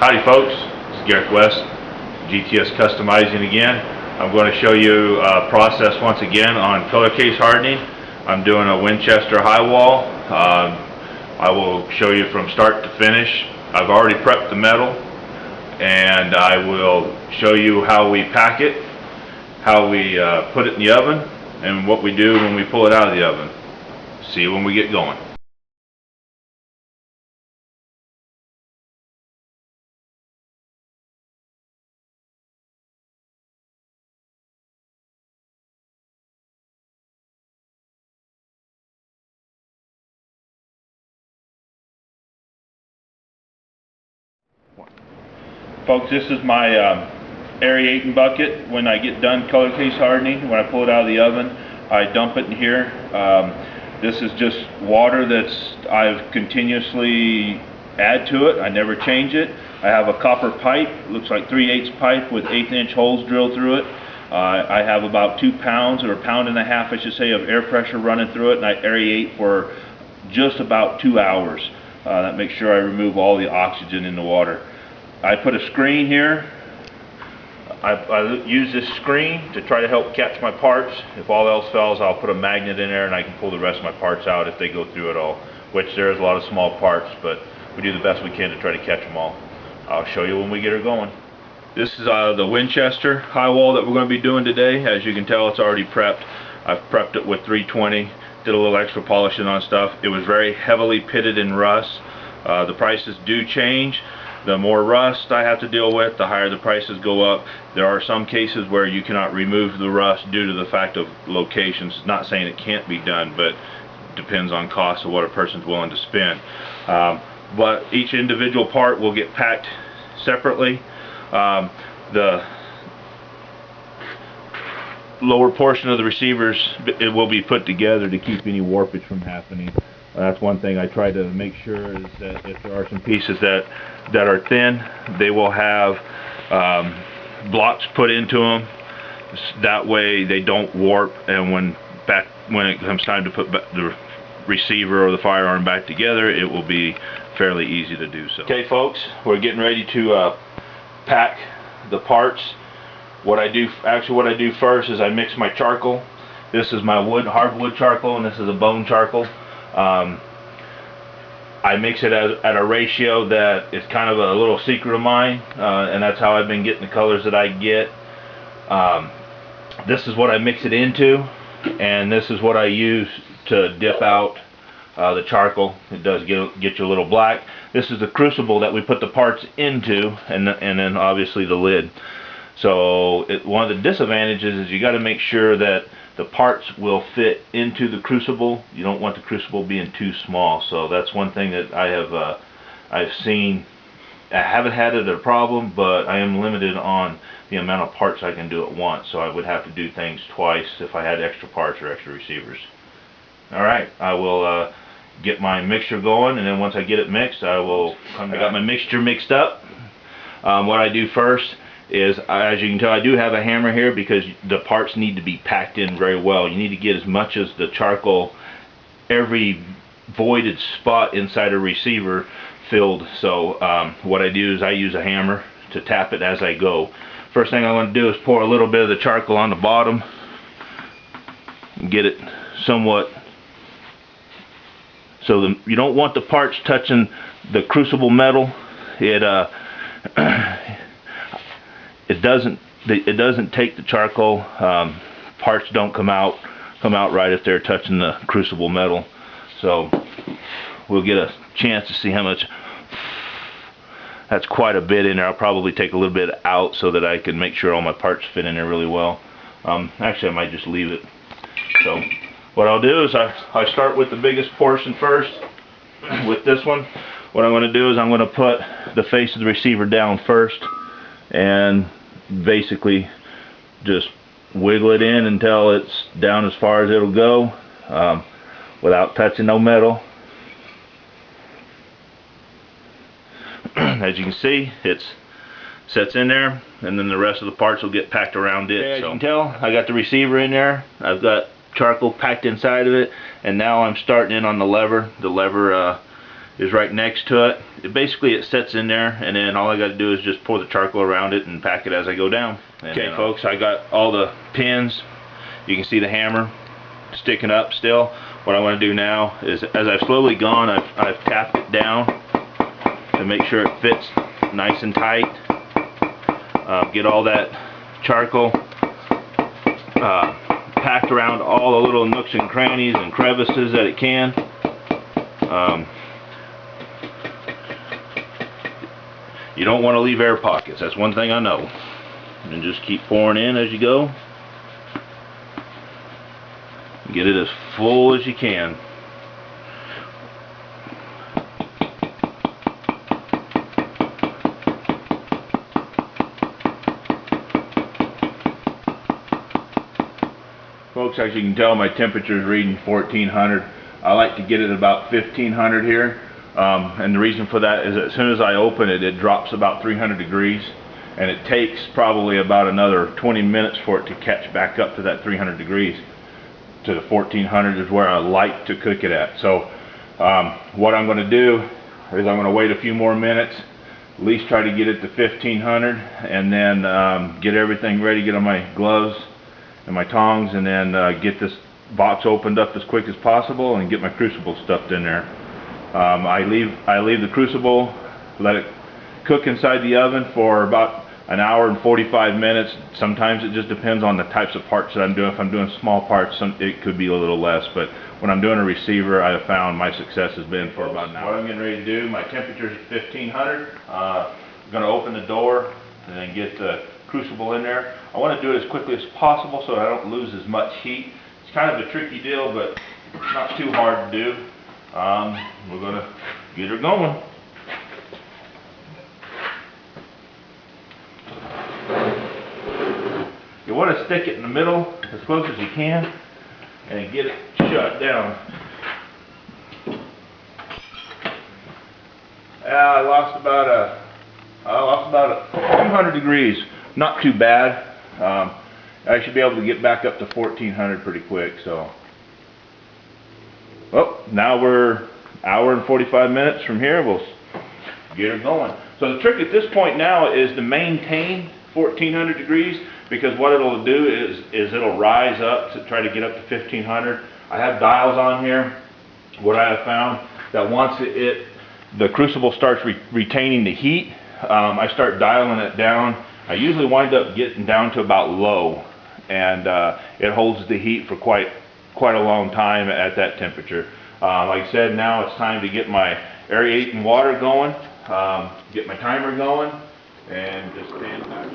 Howdy folks, it's Garrett West, GTS Customizing again. I'm going to show you a process once again on color case hardening. I'm doing a Winchester high wall. I will show you from start to finish. I've already prepped the metal, and I will show you how we pack it, how we put it in the oven, and what we do when we pull it out of the oven. See you when we get going. Folks, this is my aerating bucket. When I get done color case hardening, when I pull it out of the oven, I dump it in here. This is just water that's I've continuously add to it. I never change it. I have a copper pipe, looks like 3/8 pipe with 1/8" holes drilled through it. I have about 2 pounds or 1.5 pounds, I should say, of air pressure running through it, and I aerate for just about 2 hours. That makes sure I remove all the oxygen in the water. I put a screen here. I use this screen to try to help catch my parts. If all else fails, I'll put a magnet in there and I can pull the rest of my parts out if they go through it all, which there's a lot of small parts, but we do the best we can to try to catch them all. I'll show you when we get her going. This is the Winchester high wall that we're going to be doing today. As you can tell, it's already prepped. I've prepped it with 320, did a little extra polishing on stuff. It was very heavily pitted in rust. The prices do change. The more rust I have to deal with, the higher the prices go up. There are some cases where you cannot remove the rust due to the fact of locations. Not saying it can't be done, but depends on cost of what a person's willing to spend. But each individual part will get packed separately. The lower portion of the receivers, it will be put together to keep any warpage from happening. That's one thing I try to make sure is that if there are some pieces that are thin, they will have blocks put into them. That way they don't warp, and when it comes time to put the receiver or the firearm back together, it will be fairly easy to do so. Okay folks, we're getting ready to pack the parts. What I do first is I mix my charcoal. This is my hardwood charcoal, and this is a bone charcoal. I mix it at a ratio that is kind of a little secret of mine, and that's how I've been getting the colors that I get. This is what I mix it into, and this is what I use to dip out the charcoal. It does get you a little black. This is the crucible that we put the parts into, and then obviously the lid. So one of the disadvantages is you got to make sure that the parts will fit into the crucible. You don't want the crucible being too small. So that's one thing that I've seen. I haven't had it a problem, but I am limited on the amount of parts I can do at once. So I would have to do things twice if I had extra parts or extra receivers. Alright, I will get my mixture going, and then once I get it mixed, I got my mixture mixed up. What I do first is, as you can tell, I do have a hammer here because the parts need to be packed in very well. You need to get as much as the charcoal, every voided spot inside a receiver filled. So what I do is I use a hammer to tap it as I go. First thing I want to do is pour a little bit of the charcoal on the bottom and get it somewhat, so you don't want the parts touching the crucible metal. It doesn't take the charcoal. Parts don't come out right if they're touching the crucible metal. So we'll get a chance to see how much. That's quite a bit in there. I'll probably take a little bit out so that I can make sure all my parts fit in there really well. Actually, I might just leave it. So what I'll do is I start with the biggest portion first. With this one, what I'm going to do is I'm going to put the face of the receiver down first, and basically just wiggle it in until it's down as far as it'll go, without touching no metal. As you can see, it sets in there, and then the rest of the parts will get packed around it. Okay, as you can tell, I got the receiver in there. I've got charcoal packed inside of it, and now I'm starting in on the lever. The lever is right next to it. Basically it sits in there, and then all I got to do is just pour the charcoal around it and pack it as I go down. Okay folks, I got all the pins. You can see the hammer sticking up still. What I want to do now is, as I've slowly gone, I've tapped it down to make sure it fits nice and tight. Get all that charcoal packed around all the little nooks and crannies and crevices that it can. You don't want to leave air pockets, that's one thing I know. And just keep pouring in as you go. Get it as full as you can. Folks, as you can tell, my temperature is reading 1400. I like to get it about 1500 here. And the reason for that is that as soon as I open it, it drops about 300 degrees. And it takes probably about another 20 minutes for it to catch back up to that 300 degrees. To the 1400 is where I like to cook it at. So what I'm going to do is I'm going to wait a few more minutes, at least try to get it to 1500, and then get everything ready, get on my gloves and my tongs, and then get this box opened up as quick as possible and get my crucible stuffed in there. I leave the crucible, let it cook inside the oven for about an hour and 45 minutes. Sometimes it just depends on the types of parts that I'm doing. If I'm doing small parts, it could be a little less, but when I'm doing a receiver, I have found my success has been for about an hour. What I'm getting ready to do, my temperature is 1500. I'm going to open the door and then get the crucible in there. I want to do it as quickly as possible so I don't lose as much heat. It's kind of a tricky deal, but not too hard to do. We're going to get her going. You want to stick it in the middle as close as you can and get it shut down. I lost about 200 degrees. Not too bad. I should be able to get back up to 1400 pretty quick. So, well, now we're hour and 45 minutes from here. We'll get her going. So the trick at this point now is to maintain 1400 degrees, because what it'll do is it'll rise up to try to get up to 1500. I have dials on here. What I have found that once the crucible starts retaining the heat, I start dialing it down. I usually wind up getting down to about low, and it holds the heat for quite a long time at that temperature. Like I said, now it's time to get my aerating water going, get my timer going, and just stand back.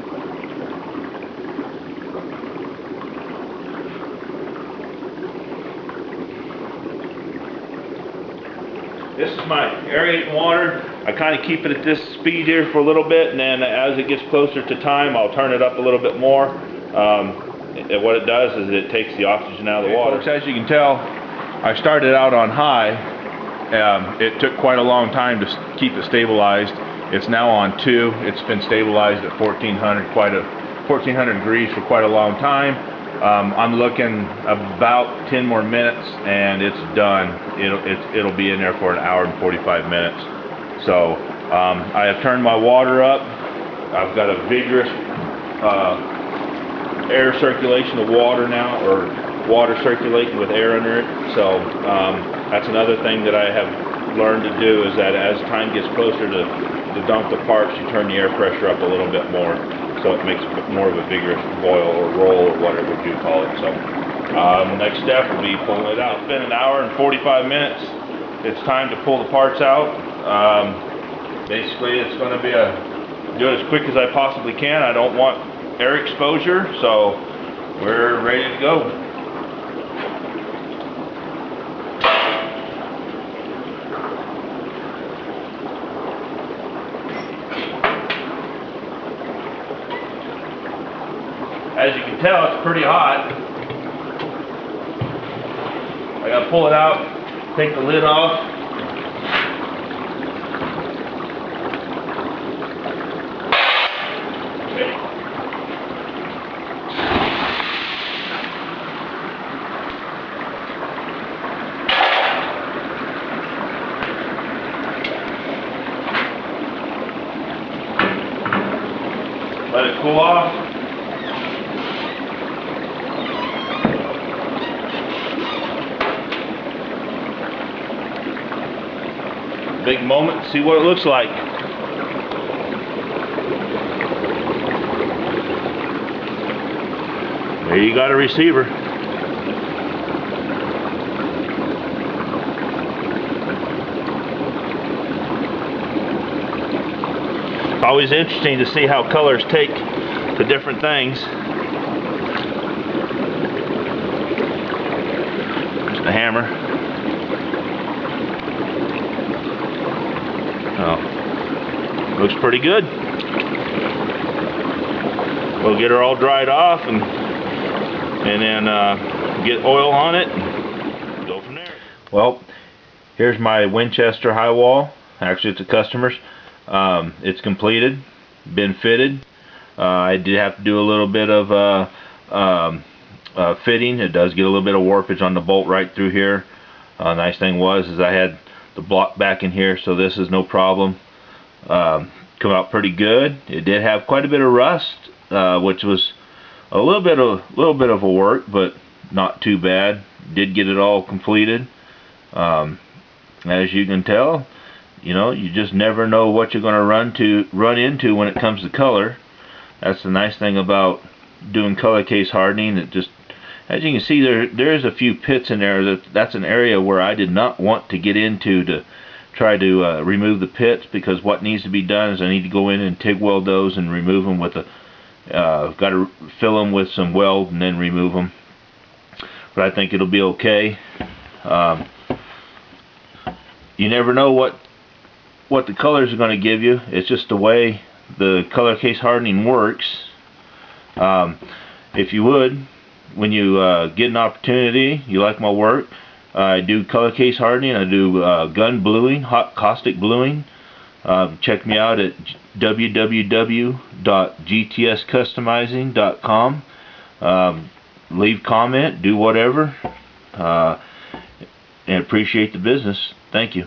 This is my aerating water. I kind of keep it at this speed here for a little bit, and then as it gets closer to time, I'll turn it up a little bit more. And what it does is it takes the oxygen out of the water. Folks, as you can tell, I started out on high. It took quite a long time to keep it stabilized. It's now on 2. It's been stabilized at 1400 degrees for quite a long time. I'm looking about 10 more minutes and it's done. It'll be in there for an hour and 45 minutes. So I have turned my water up. I've got a vigorous air circulation of water now, or water circulating with air under it. So that's another thing that I have learned to do, is that as time gets closer to dump the parts, you turn the air pressure up a little bit more, so it makes more of a vigorous boil or roll or whatever you call it. So the next step will be pulling it out. It's been an hour and 45 minutes. It's time to pull the parts out. Basically, it's going to be do it as quick as I possibly can. I don't want air exposure, so we're ready to go. As you can tell, it's pretty hot. I gotta pull it out, take the lid off. Okay. let it cool off. Big moment, see what it looks like. There you got a receiver. Always interesting to see how colors take to different things. Just a hammer. Oh, looks pretty good. We'll get her all dried off and then get oil on it and go from there. Well, here's my Winchester high wall. Actually, it's a customer's. It's completed, been fitted. I did have to do a little bit of fitting. It does get a little bit of warpage on the bolt right through here. Nice thing was is I had the block back in here, so this is no problem. Come out pretty good. It did have quite a bit of rust, which was a little bit of a work, but not too bad. Did get it all completed. As you can tell, you know, you just never know what you're going to run into when it comes to color. That's the nice thing about doing color case hardening. It just, as you can see, there is a few pits in there. That's an area where I did not want to get into to try to remove the pits, because what needs to be done is I need to go in and TIG weld those and remove them with a got to fill them with some weld and then remove them. But I think it'll be okay. You never know what the colors are going to give you. It's just the way the color case hardening works. If you would, when you get an opportunity, you like my work, I do color case hardening, I do gun bluing, hot caustic bluing. Check me out at www.gtscustomizing.com. Leave comment, do whatever, and appreciate the business. Thank you.